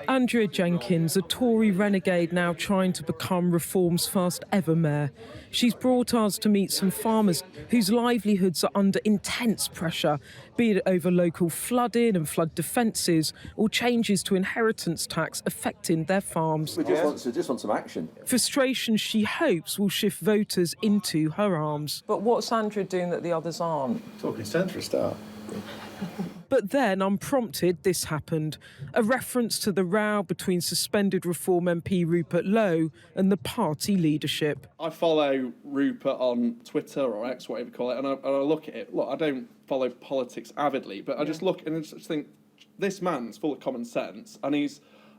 Andrea Jenkins, a Tory renegade now trying to become Reform's first ever mayor. She's brought us to meet some farmers whose livelihoods are under intense pressure, be it over local flooding and flood defences or changes to inheritance tax affecting their farms. We just want some action. Frustration she hopes will shift voters into her arms. But what's Andrea doing that the others aren't? Talking sense for a start. But then, unprompted, this happened. A reference to the row between suspended Reform MP Rupert Lowe and the party leadership. I follow Rupert on Twitter or X, whatever you call it, and I look at it. Look, I don't follow politics avidly, but I just look and I just think, this man's full of common sense, and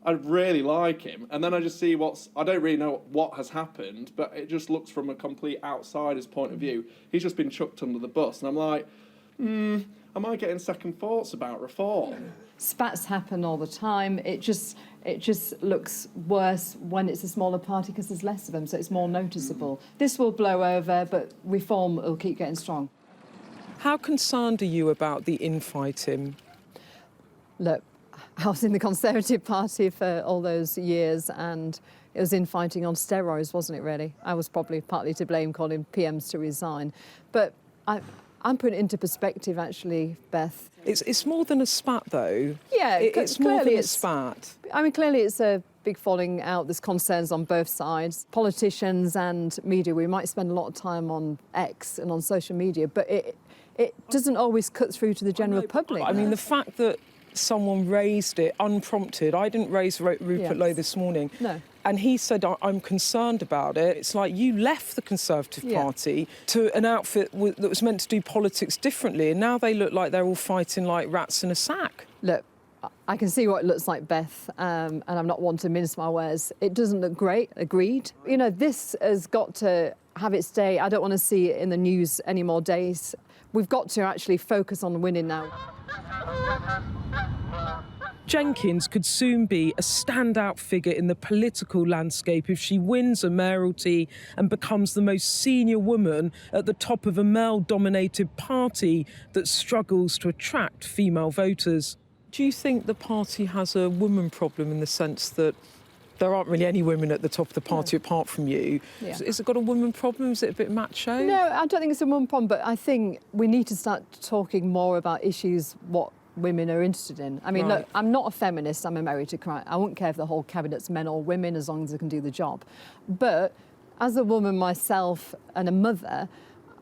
I really like him. And then I just see I don't really know what has happened, but it just looks from a complete outsider's point of view. He's just been chucked under the bus, and I'm like, am I getting second thoughts about reform? Spats happen all the time. It just looks worse when it's a smaller party because there's less of them, so it's more noticeable. This will blow over, but reform will keep getting strong. How concerned are you about the infighting? Look, I was in the Conservative Party for all those years, and it was infighting on steroids, wasn't it, really? I was probably partly to blame calling PMs to resign. But I'm putting it into perspective, actually, Beth. It's more than a spat, though. Yeah, it's more than a spat. I mean, clearly it's a big falling out. There's concerns on both sides. Politicians and media, we might spend a lot of time on X and on social media, but it doesn't always cut through to the general public. I mean, the fact that someone raised it unprompted. I didn't raise Rupert Lowe this morning. No. And he said, I'm concerned about it. It's like you left the Conservative Party to an outfit that was meant to do politics differently, and now they look like they're all fighting like rats in a sack. Look, I can see what it looks like, Beth, and I'm not one to mince my words. It doesn't look great, agreed. You know, this has got to have its day. I don't want to see it in the news any more days. We've got to actually focus on winning now. Jenkins could soon be a standout figure in the political landscape if she wins a mayoralty and becomes the most senior woman at the top of a male-dominated party that struggles to attract female voters. Do you think the party has a woman problem in the sense that there aren't really any women at the top of the party apart from you? Yeah. Has it got a woman problem? Is it a bit macho? No, I don't think it's a woman problem, but I think we need to start talking more about issues, what women are interested in. I mean, look, I'm not a feminist, I'm a meritocrat. I wouldn't care if the whole cabinet's men or women as long as they can do the job. But as a woman myself and a mother,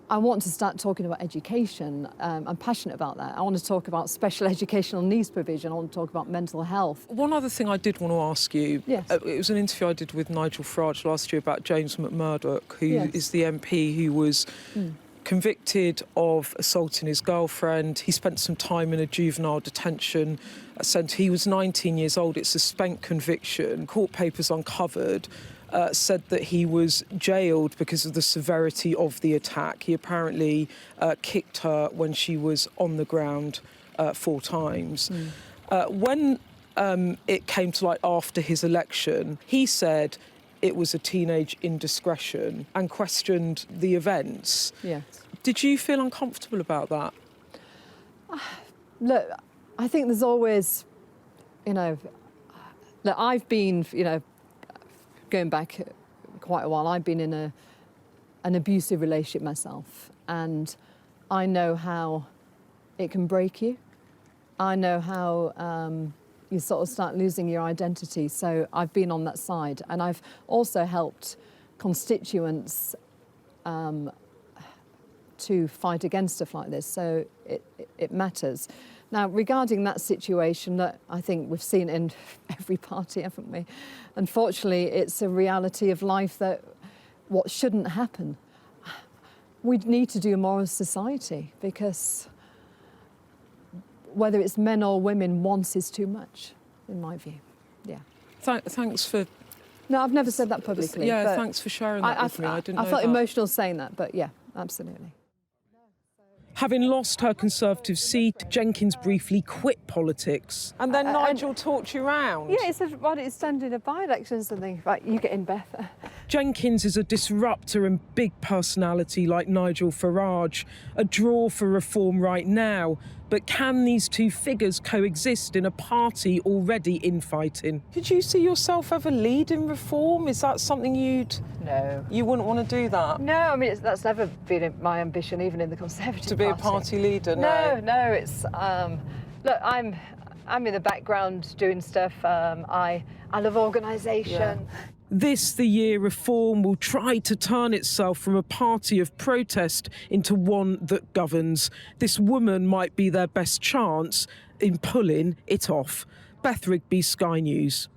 I want to start talking about education. I'm passionate about that. I want to talk about special educational needs provision. I want to talk about mental health. One other thing I did want to ask you, yes. It was an interview I did with Nigel Farage last year about James McMurdoch, who is the MP who was convicted of assaulting his girlfriend. He spent some time in a juvenile detention centre. He was 19 years old. It's a spent conviction. Court papers uncovered said that he was jailed because of the severity of the attack. He apparently kicked her when she was on the ground 4 times. When it came to like after his election, he said it was a teenage indiscretion and questioned the events. Yes. Did you feel uncomfortable about that? Look, I think there's always, look, I've been, going back quite a while, I've been in an abusive relationship myself, and I know how it can break you. I know how you sort of start losing your identity. So I've been on that side, and I've also helped constituents to fight against stuff like this. So it matters. Now, regarding that situation, that I think we've seen in every party, haven't we? Unfortunately, it's a reality of life that what shouldn't happen. We need to do more as society, because whether it's men or women, once is too much, in my view. Yeah. Thanks for... No, I've never said that publicly. Yeah, thanks for sharing that with me. I didn't know felt that. emotional saying that, but yeah, absolutely. Having lost her Conservative seat, Jenkins briefly quit politics. And then Nigel talked you round. Yeah, he said, why don't you stand in a by-election or something? Right, you get in, Beth. Jenkins is a disruptor and big personality like Nigel Farage, a draw for reform right now, But can these two figures coexist in a party already infighting? Could you see yourself ever leading reform? Is that something you wouldn't want to do that? No, I mean, that's never been my ambition, even in the Conservative Party. To be a party leader? No, it's... look, I'm in the background doing stuff. I love organisation. Yeah. This, the year Reform will try to turn itself from a party of protest into one that governs. This woman might be their best chance in pulling it off. Beth Rigby, Sky News.